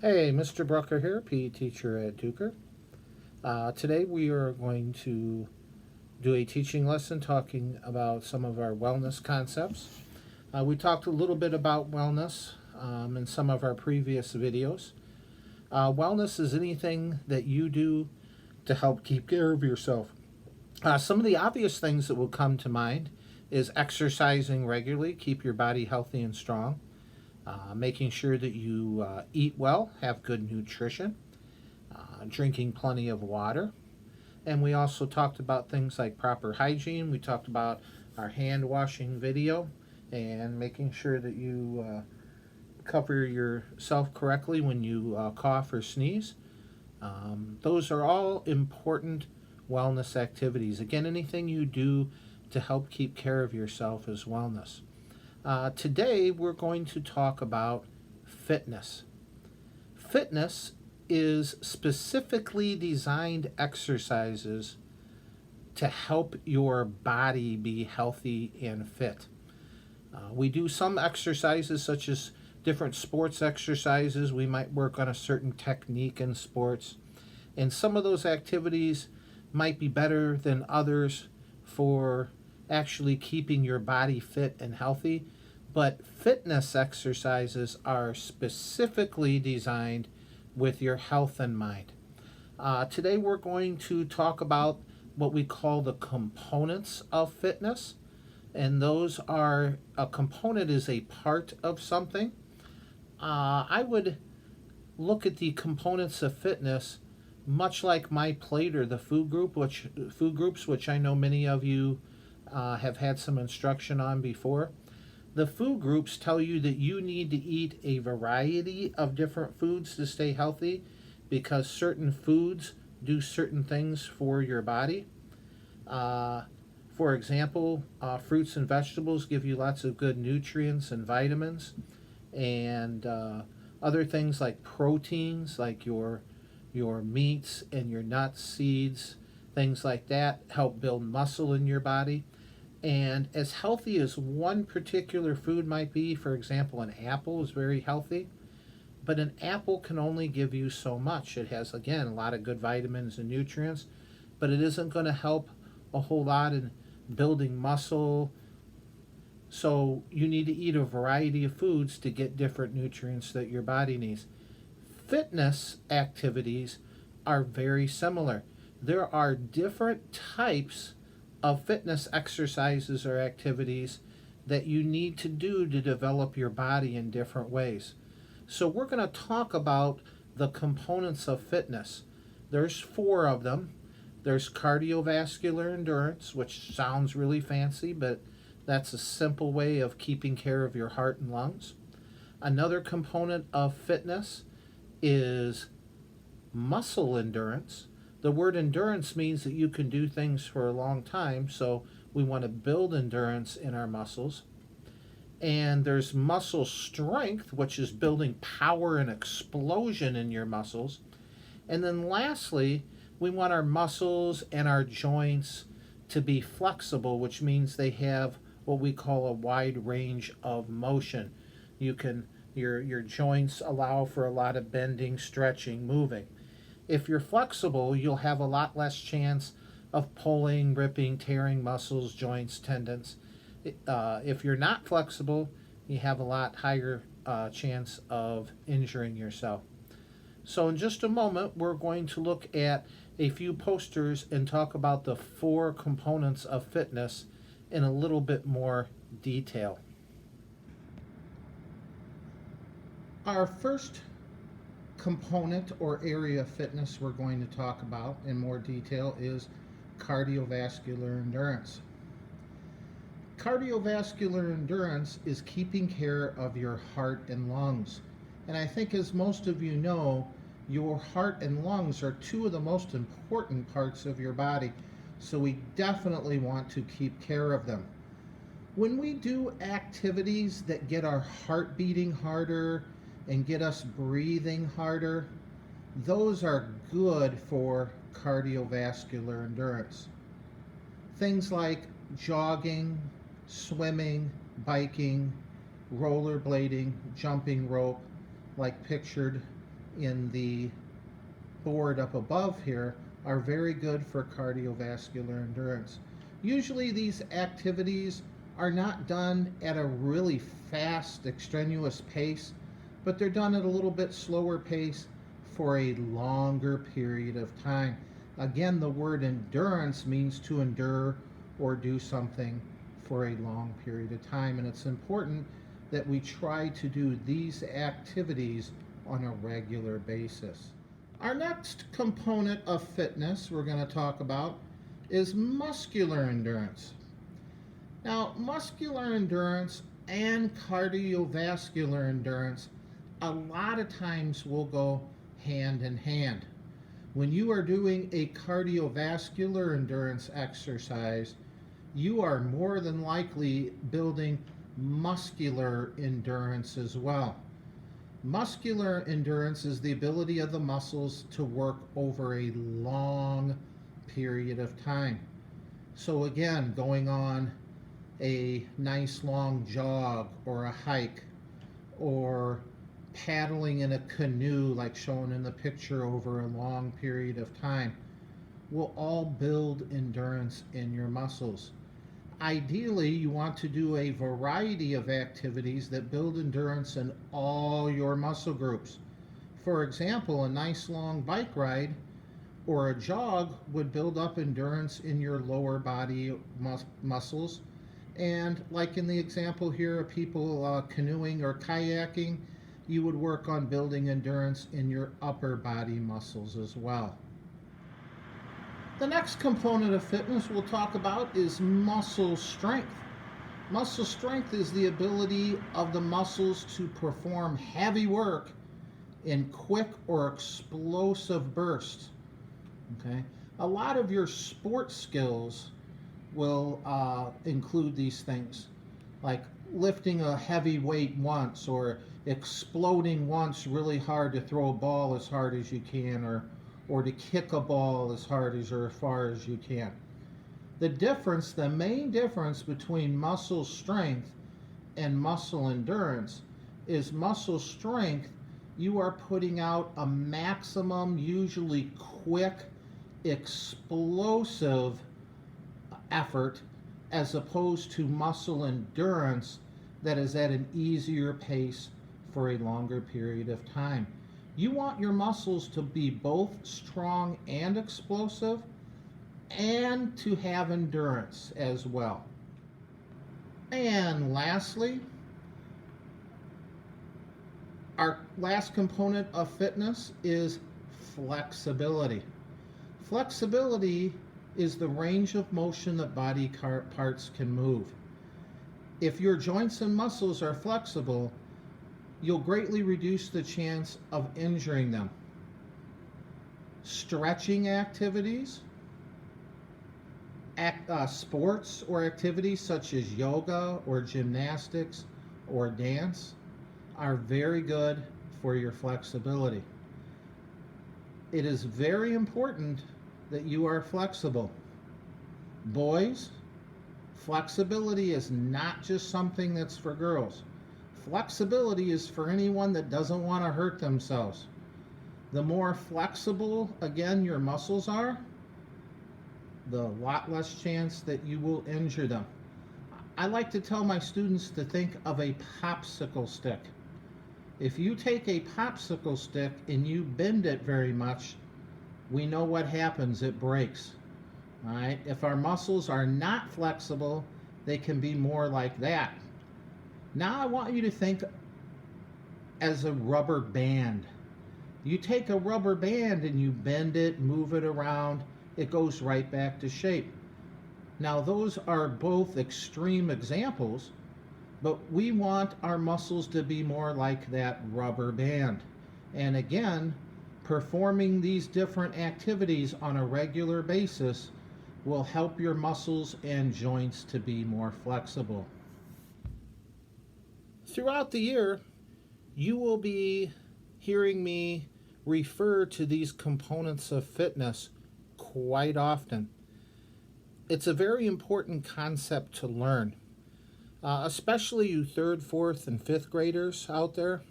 Hey, Mr. Brucker here, PE teacher at Duker. Today we are going to do a teaching lesson talking about some of our wellness concepts. We talked a little bit about wellness in some of our previous videos. Wellness is anything that you do to help keep care of yourself. Some of the obvious things that will come to mind is exercising regularly, keep your body healthy and strong. Making sure that you eat well, have good nutrition, drinking plenty of water. And we also talked about things like proper hygiene. We talked about our hand washing video and making sure that you cover yourself correctly when you cough or sneeze. Those are all important wellness activities. Again, anything you do to help keep care of yourself is wellness. Today, we're going to talk about fitness. Fitness is specifically designed exercises to help your body be healthy and fit. We do some exercises such as different sports exercises. We might work on a certain technique in sports. And some of those activities might be better than others for actually keeping your body fit and healthy. But fitness exercises are specifically designed with your health in mind. Today we're going to talk about what we call the components of fitness. And those are, a component is a part of something. I would look at the components of fitness much like my plate or the food groups, which I know many of you have had some instruction on before. The food groups tell you that you need to eat a variety of different foods to stay healthy because certain foods do certain things for your body. For example, fruits and vegetables give you lots of good nutrients and vitamins, and other things like proteins, like your meats and your nuts, seeds, things like that help build muscle in your body. And as healthy as one particular food might be, for example, an apple is very healthy, but an apple can only give you so much. It has, again, a lot of good vitamins and nutrients, but it isn't going to help a whole lot in building muscle. So you need to eat a variety of foods to get different nutrients that your body needs. Fitness activities are very similar. There are different types of fitness exercises or activities that you need to do to develop your body in different ways. So we're going to talk about the components of fitness. There's 4 of them. There's cardiovascular endurance, which sounds really fancy, but that's a simple way of keeping care of your heart and lungs. Another component of fitness is muscle endurance. The word endurance means that you can do things for a long time, so we want to build endurance in our muscles. And there's muscle strength, which is building power and explosion in your muscles. And then lastly, we want our muscles and our joints to be flexible, which means they have what we call a wide range of motion. Your joints allow for a lot of bending, stretching, moving. If you're flexible, you'll have a lot less chance of pulling, ripping, tearing muscles, joints, tendons. If you're not flexible, you have a lot higher chance of injuring yourself. So in just a moment, we're going to look at a few posters and talk about the 4 components of fitness in a little bit more detail. Our first component or area of fitness we're going to talk about in more detail is cardiovascular endurance. Cardiovascular endurance is keeping care of your heart and lungs. And I think, as most of you know, your heart and lungs are 2 of the most important parts of your body. So we definitely want to keep care of them. When we do activities that get our heart beating harder and get us breathing harder, those are good for cardiovascular endurance. Things like jogging, swimming, biking, rollerblading, jumping rope, like pictured in the board up above here are very good for cardiovascular endurance. Usually these activities are not done at a really fast, extraneous pace, but they're done at a little bit slower pace for a longer period of time. Again, the word endurance means to endure or do something for a long period of time, and it's important that we try to do these activities on a regular basis. Our next component of fitness we're going to talk about is muscular endurance. Now, muscular endurance and cardiovascular endurance a lot of times will go hand in hand. When you are doing a cardiovascular endurance exercise, you are more than likely building muscular endurance as well. Muscular endurance is the ability of the muscles to work over a long period of time. So again, going on a nice long jog or a hike, or paddling in a canoe like shown in the picture over a long period of time, will all build endurance in your muscles. Ideally, you want to do a variety of activities that build endurance in all your muscle groups. For example, a nice long bike ride or a jog would build up endurance in your lower body muscles. And like in the example here of people canoeing or kayaking, you would work on building endurance in your upper body muscles as well. The next component of fitness we'll talk about is muscle strength. Muscle strength is the ability of the muscles to perform heavy work in quick or explosive bursts. Okay? A lot of your sports skills will include these things, like lifting a heavy weight once, or exploding once really hard to throw a ball as hard as you can, or to kick a ball as hard as or as far as you can. The main difference between muscle strength and muscle endurance is muscle strength, you are putting out a maximum, usually quick, explosive effort, as opposed to muscle endurance that is at an easier pace for a longer period of time. You want your muscles to be both strong and explosive, and to have endurance as well. And lastly, our last component of fitness is flexibility. Flexibility is the range of motion that body parts can move. If your joints and muscles are flexible, you'll greatly reduce the chance of injuring them. Stretching activities, sports or activities such as yoga or gymnastics or dance are very good for your flexibility. It is very important that you are flexible. Boys, flexibility is not just something that's for girls. Flexibility is for anyone that doesn't want to hurt themselves. The more flexible, again, your muscles are, the lot less chance that you will injure them. I like to tell my students to think of a popsicle stick. If you take a popsicle stick and you bend it very much, we know what happens, it breaks. All right? If our muscles are not flexible, they can be more like that. Now I want you to think as a rubber band. You take a rubber band and you bend it, move it around, it goes right back to shape. Now those are both extreme examples, but we want our muscles to be more like that rubber band. And again, performing these different activities on a regular basis will help your muscles and joints to be more flexible. Throughout the year, you will be hearing me refer to these components of fitness quite often. It's a very important concept to learn, especially you third, fourth, and fifth graders out there.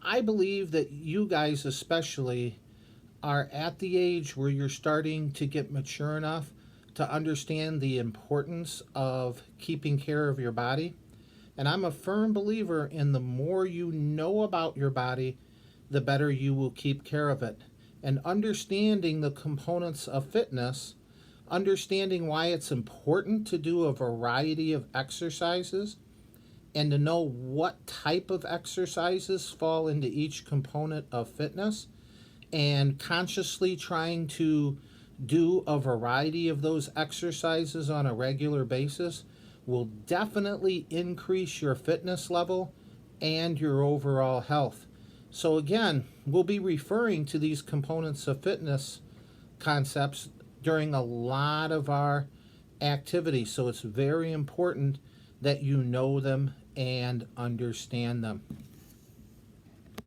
I believe that you guys, especially, are at the age where you're starting to get mature enough to understand the importance of keeping care of your body. And I'm a firm believer in the more you know about your body, the better you will keep care of it. And understanding the components of fitness, understanding why it's important to do a variety of exercises, and to know what type of exercises fall into each component of fitness, and consciously trying to do a variety of those exercises on a regular basis will definitely increase your fitness level and your overall health. So, again, we'll be referring to these components of fitness concepts during a lot of our activities. So, it's very important that you know them and understand them.